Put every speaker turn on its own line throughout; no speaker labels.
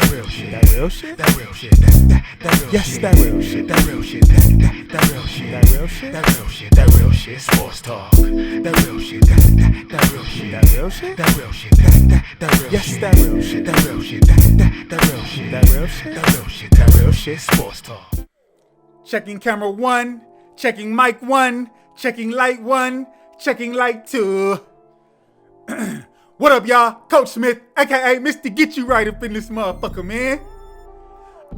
That real shit. That real shit. That real shit. That real yes, shit. That real shit. That real shit. That real shit. That real shit. That real shit. That real shit. Sports talk. That real shit. That real shit. That real shit. That real shit. That real yes, that real shit. That real shit. That real shit. That real shit. That real shit. That real shit. Sports talk.
Checking camera 1, checking mic 1, checking light 1, checking light 2. What up, y'all? Coach Smith, aka Mr. Get You Right up in this motherfucker, man.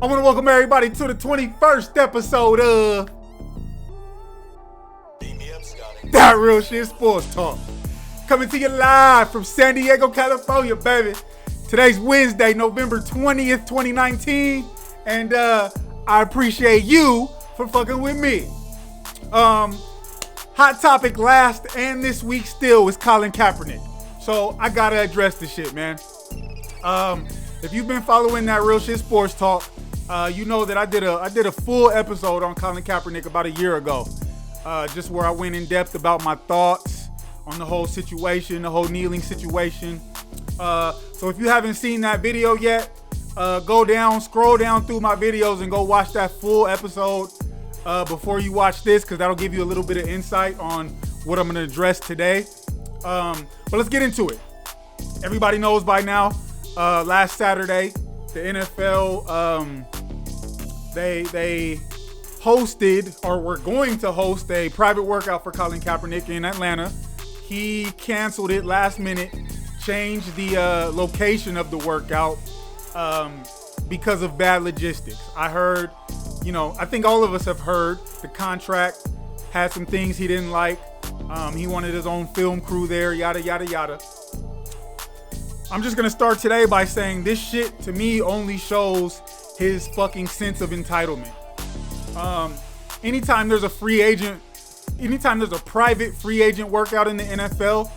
I want to welcome everybody to the 21st episode of That Real Shit Sports Talk. Coming to you live from San Diego, California, baby. Today's Wednesday, November 20th, 2019. And I appreciate you for fucking with me. Hot topic last and this week still is Colin Kaepernick. So I gotta address this shit, man. If you've been following That Real Shit Sports Talk, you know that I did a full episode on Colin Kaepernick about a year ago. Just where I went in depth about my thoughts on the whole situation, the whole kneeling situation. So if you haven't seen that video yet, scroll down through my videos and go watch that full episode before you watch this, because that'll give you a little bit of insight on what I'm going to address today. But let's get into it. Everybody knows by now, last Saturday, the NFL, they hosted, or were going to host, a private workout for Colin Kaepernick in Atlanta. He canceled it last minute, changed the location of the workout because of bad logistics. I heard, I think all of us have heard the contract had some things he didn't like. He wanted his own film crew there, yada, yada, yada. I'm just going to start today by saying this shit to me only shows his fucking sense of entitlement. Anytime there's a private free agent workout in the NFL,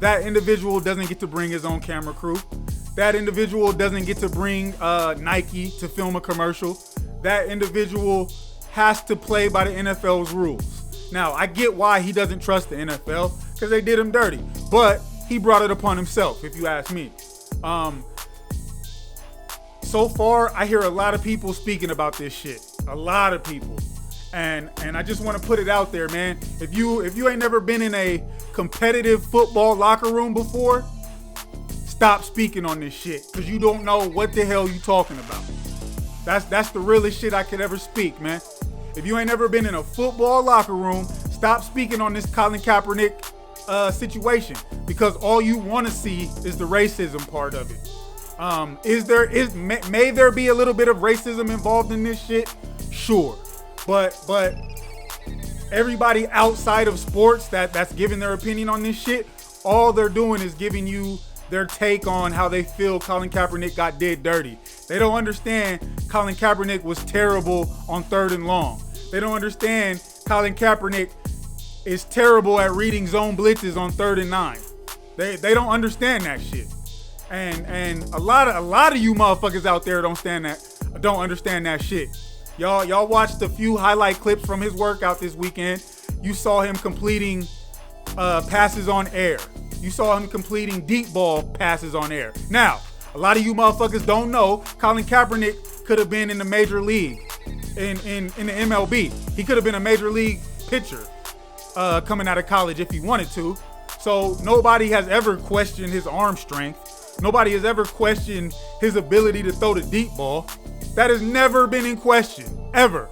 that individual doesn't get to bring his own camera crew. That individual doesn't get to bring Nike to film a commercial. That individual has to play by the NFL's rules. Now, I get why he doesn't trust the NFL, because they did him dirty. But he brought it upon himself, if you ask me. So far, I hear a lot of people speaking about this shit. A lot of people. And I just want to put it out there, man. If you ain't never been in a competitive football locker room before, stop speaking on this shit, because you don't know what the hell you talking about. That's the realest shit I could ever speak, man. If you ain't never been in a football locker room, stop speaking on this Colin Kaepernick situation, because all you want to see is the racism part of it. May there be a little bit of racism involved in this shit? Sure. But everybody outside of sports that's giving their opinion on this shit, all they're doing is giving you their take on how they feel Colin Kaepernick got did dirty. They don't understand Colin Kaepernick was terrible on 3rd and long. They don't understand Colin Kaepernick is terrible at reading zone blitzes on 3rd and 9. They don't understand that shit. And a lot of you motherfuckers out there don't understand that shit. Y'all watched a few highlight clips from his workout this weekend. You saw him completing passes on air. You saw him completing deep ball passes on air. Now, a lot of you motherfuckers don't know Colin Kaepernick could have been in the major league, in the MLB. He could have been a major league pitcher coming out of college if he wanted to. So nobody has ever questioned his arm strength. Nobody has ever questioned his ability to throw the deep ball. That has never been in question, ever.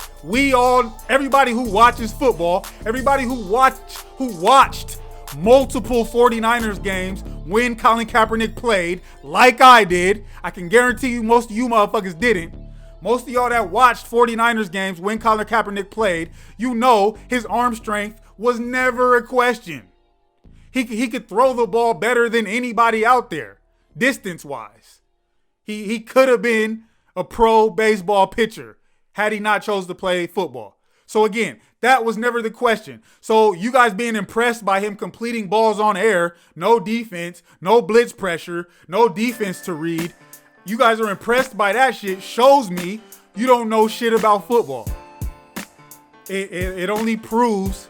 Everybody who watches football, everybody who watched multiple 49ers games when Colin Kaepernick played, like I did. I can guarantee you most of you motherfuckers didn't. Most of y'all that watched 49ers games when Colin Kaepernick played, you know his arm strength was never a question. He could throw the ball better than anybody out there, distance-wise. He could have been a pro baseball pitcher had he not chose to play football. So again, that was never the question. So you guys being impressed by him completing balls on air, no defense, no blitz pressure, no defense to read, you guys are impressed by that shit, shows me you don't know shit about football. It only proves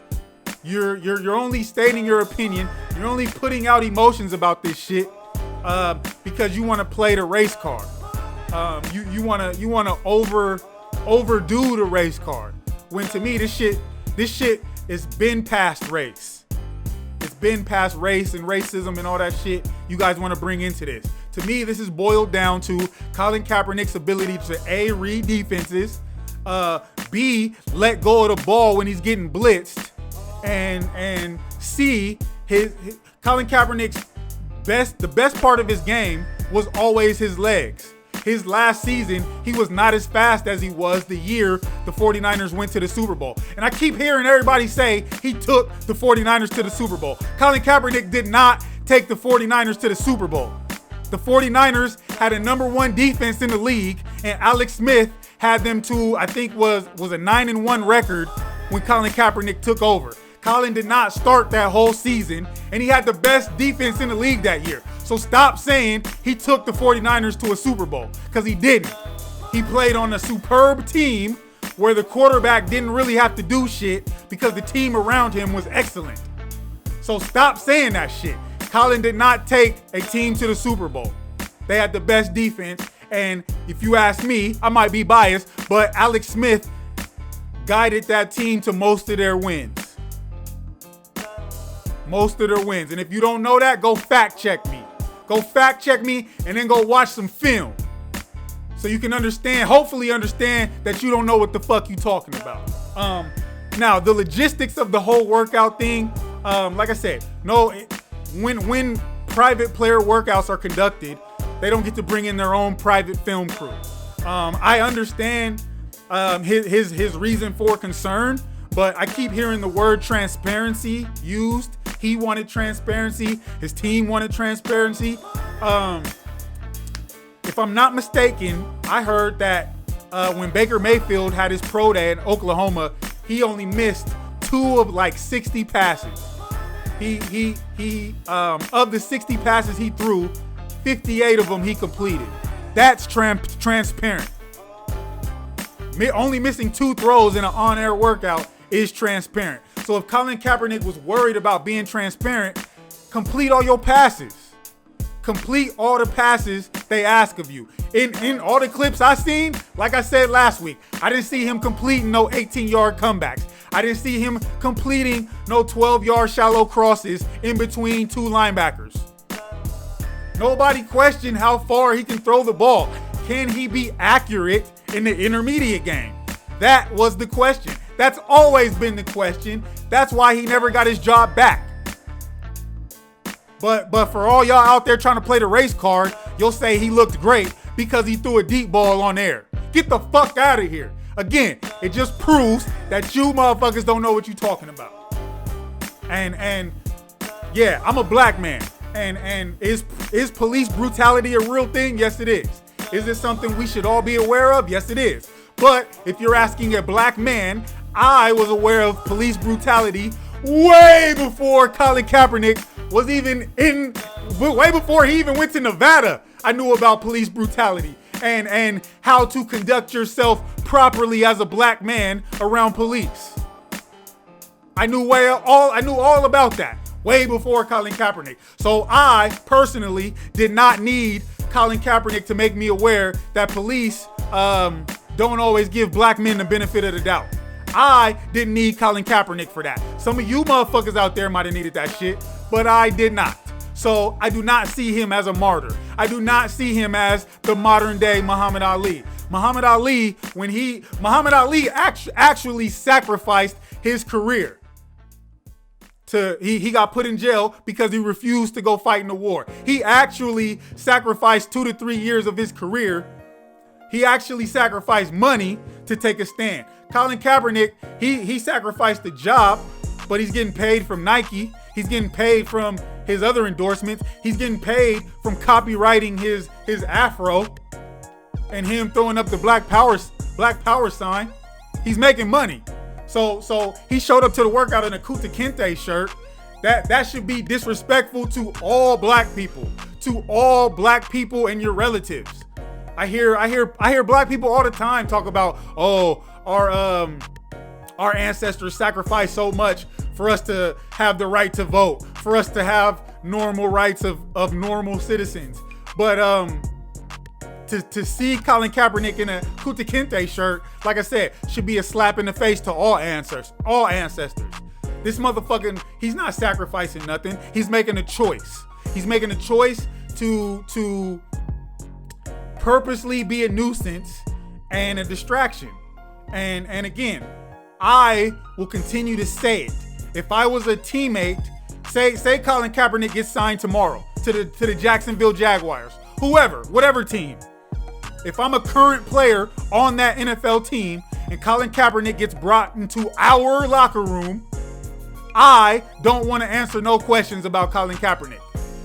you're only stating your opinion. You're only putting out emotions about this shit because you want to play the race card. You wanna overdo the race card. When to me this shit is been past race. It's been past race and racism and all that shit you guys want to bring into this. To me, this is boiled down to Colin Kaepernick's ability to A, read defenses, B, let go of the ball when he's getting blitzed, and C, his Colin Kaepernick's the best part of his game was always his legs. His last season, he was not as fast as he was the year the 49ers went to the Super Bowl. And I keep hearing everybody say he took the 49ers to the Super Bowl. Colin Kaepernick did not take the 49ers to the Super Bowl. The 49ers had a #1 defense in the league, and Alex Smith had them to, I think was a 9-1 record when Colin Kaepernick took over. Colin did not start that whole season, and he had the best defense in the league that year. So stop saying he took the 49ers to a Super Bowl, because he didn't. He played on a superb team where the quarterback didn't really have to do shit because the team around him was excellent. So stop saying that shit. Colin did not take a team to the Super Bowl. They had the best defense, and if you ask me, I might be biased, but Alex Smith guided that team to most of their wins. Most of their wins. And if you don't know that, go fact check me. Go fact check me and then go watch some film. So you can understand, hopefully understand that you don't know what the fuck you talking about. Now, the logistics of the whole workout thing, like I said, when private player workouts are conducted, they don't get to bring in their own private film crew. I understand his reason for concern, but I keep hearing the word transparency used. He wanted transparency. His team wanted transparency. If I'm not mistaken, I heard that when Baker Mayfield had his pro day in Oklahoma, he only missed 2 of like 60 passes. He of the 60 passes he threw, 58 of them he completed. That's transparent. Only missing 2 throws in an on-air workout is transparent. So if Colin Kaepernick was worried about being transparent, complete all your passes. Complete all the passes they ask of you. In all the clips I seen, like I said last week, I didn't see him completing no 18-yard comebacks. I didn't see him completing no 12-yard shallow crosses in between 2 linebackers. Nobody questioned how far he can throw the ball. Can he be accurate in the intermediate game? That was the question. That's always been the question. That's why he never got his job back. But for all y'all out there trying to play the race card, you'll say he looked great because he threw a deep ball on air. Get the fuck out of here. Again, it just proves that you motherfuckers don't know what you're talking about. And yeah, I'm a black man. And is police brutality a real thing? Yes, it is. Is it something we should all be aware of? Yes, it is. But if you're asking a black man, I was aware of police brutality way before Colin Kaepernick was way before he even went to Nevada. I knew about police brutality and how to conduct yourself properly as a black man around police. I knew all about that way before Colin Kaepernick. So I personally did not need Colin Kaepernick to make me aware that police don't always give black men the benefit of the doubt. I didn't need Colin Kaepernick for that. Some of you motherfuckers out there might have needed that shit, but I did not. So I do not see him as a martyr. I do not see him as the modern day Muhammad Ali. Muhammad Ali actually sacrificed his career. He got put in jail because he refused to go fight in the war. He actually sacrificed 2 to 3 years of his career. He actually sacrificed money to take a stand. Colin Kaepernick, he sacrificed the job, but he's getting paid from Nike. He's getting paid from his other endorsements. He's getting paid from copywriting his afro and him throwing up the Black Power sign. He's making money. So he showed up to the workout in a Kuta Kinte shirt. That should be disrespectful to all black people, and your relatives. I hear black people all the time talk about, our ancestors sacrificed so much for us to have the right to vote, for us to have normal rights of normal citizens. But to see Colin Kaepernick in a Kuta Kinte shirt, like I said, should be a slap in the face to all ancestors. This motherfucking, he's not sacrificing nothing. He's making a choice. He's making a choice to purposely be a nuisance and a distraction. And again, I will continue to say it. If I was a teammate, say Colin Kaepernick gets signed tomorrow to the Jacksonville Jaguars, whatever team. If I'm a current player on that NFL team and Colin Kaepernick gets brought into our locker room, I don't want to answer no questions about Colin Kaepernick.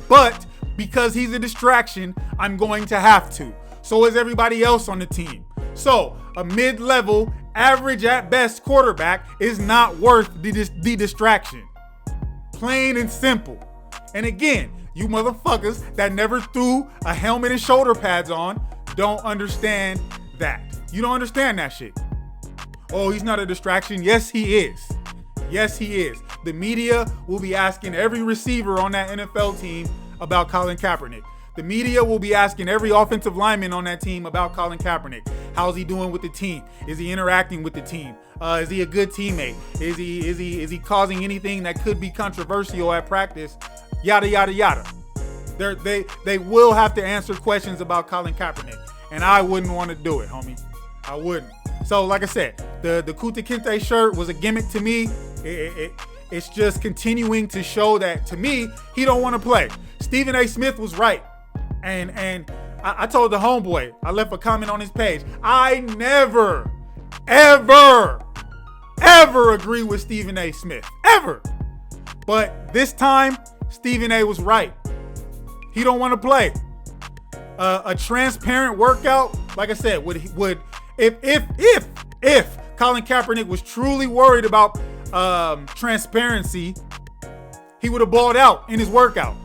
But because he's a distraction, I'm going to have to. So is everybody else on the team. So a mid-level, average at best quarterback is not worth the distraction. Plain and simple. And again, you motherfuckers that never threw a helmet and shoulder pads on don't understand that. You don't understand that shit. Oh, he's not a distraction. Yes, he is. Yes, he is. The media will be asking every receiver on that NFL team about Colin Kaepernick. The media will be asking every offensive lineman on that team about Colin Kaepernick. How's he doing with the team? Is he interacting with the team? Is he a good teammate? Is he causing anything that could be controversial at practice? Yada yada yada. They will have to answer questions about Colin Kaepernick, and I wouldn't want to do it, homie. I wouldn't. So, like I said, the Kuta Kinte shirt was a gimmick to me. It's just continuing to show that, to me, he don't want to play. Stephen A. Smith was right. And I told the homeboy, I left a comment on his page, I never, ever agree with Stephen A. Smith. Ever. But this time, Stephen A. was right. He don't want to play. A transparent workout, like I said, would if Colin Kaepernick was truly worried about transparency, he would have balled out in his workout.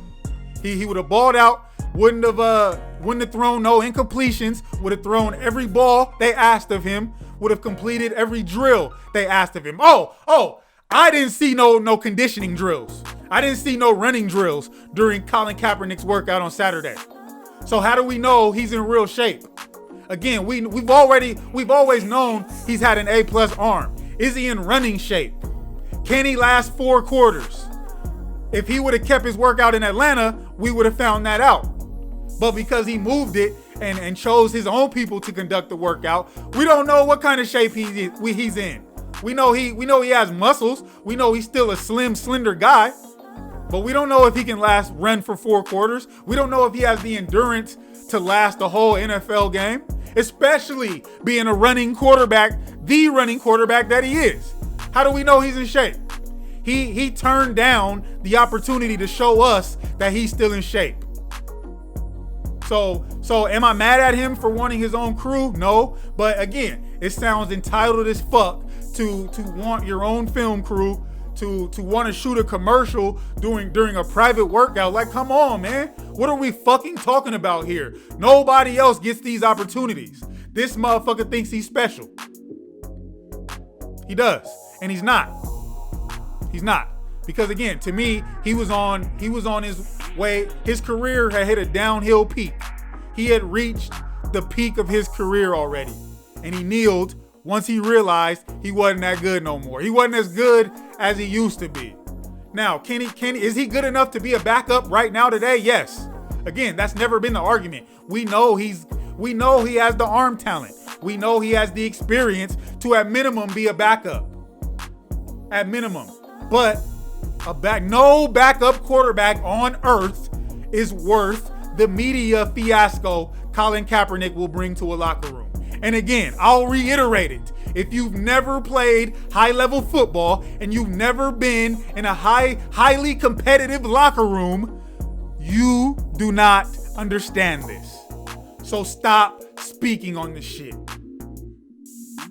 He would have balled out, wouldn't have thrown no incompletions, would have thrown every ball they asked of him, would have completed every drill they asked of him. Oh, I didn't see no conditioning drills. I didn't see no running drills during Colin Kaepernick's workout on Saturday. So how do we know he's in real shape? Again, we've always known he's had an A+ arm. Is he in running shape? Can he last 4 quarters? If he would have kept his workout in Atlanta, we would have found that out. But because he moved it and chose his own people to conduct the workout, we don't know what kind of shape he's in. We know he has muscles. We know he's still a slim, slender guy. But we don't know if he can run for 4 quarters. We don't know if he has the endurance to last the whole NFL game, especially being the running quarterback that he is. How do we know he's in shape? He turned down the opportunity to show us that he's still in shape. So am I mad at him for wanting his own crew? No. But again, it sounds entitled as fuck to want your own film crew, to want to shoot a commercial during a private workout. Like, come on, man. What are we fucking talking about here? Nobody else gets these opportunities. This motherfucker thinks he's special. He does. And he's not. He's not. Because again, to me, he was on his way. His career had hit a downhill peak. He had reached the peak of his career already. And he kneeled once he realized he wasn't that good no more. He wasn't as good as he used to be. Now, is he good enough to be a backup right now today? Yes. Again, that's never been the argument. We know he has the arm talent. We know he has the experience to at minimum be a backup. At minimum. But no backup quarterback on earth is worth the media fiasco Colin Kaepernick will bring to a locker room. And again, I'll reiterate it. If you've never played high-level football and you've never been in a highly competitive locker room, you do not understand this. So stop speaking on this shit.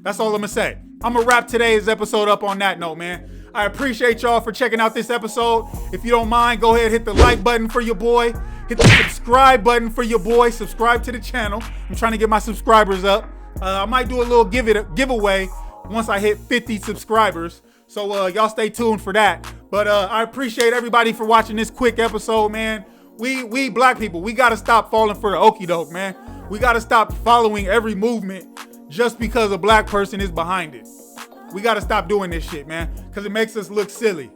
That's all I'm gonna say. I'm gonna wrap today's episode up on that note, man. I appreciate y'all for checking out this episode. If you don't mind, go ahead, hit the like button for your boy. Hit the subscribe button for your boy. Subscribe to the channel. I'm trying to get my subscribers up. I might do a little giveaway once I hit 50 subscribers. So y'all stay tuned for that. But I appreciate everybody for watching this quick episode, man. We black people, we gotta stop falling for the okie doke, man. We gotta stop following every movement just because a black person is behind it. We gotta stop doing this shit, man, because it makes us look silly.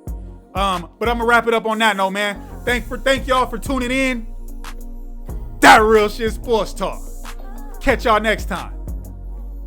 But I'm gonna wrap it up on that note, man. Thank y'all for tuning in. That Real Shit Sports Talk. Catch y'all next time.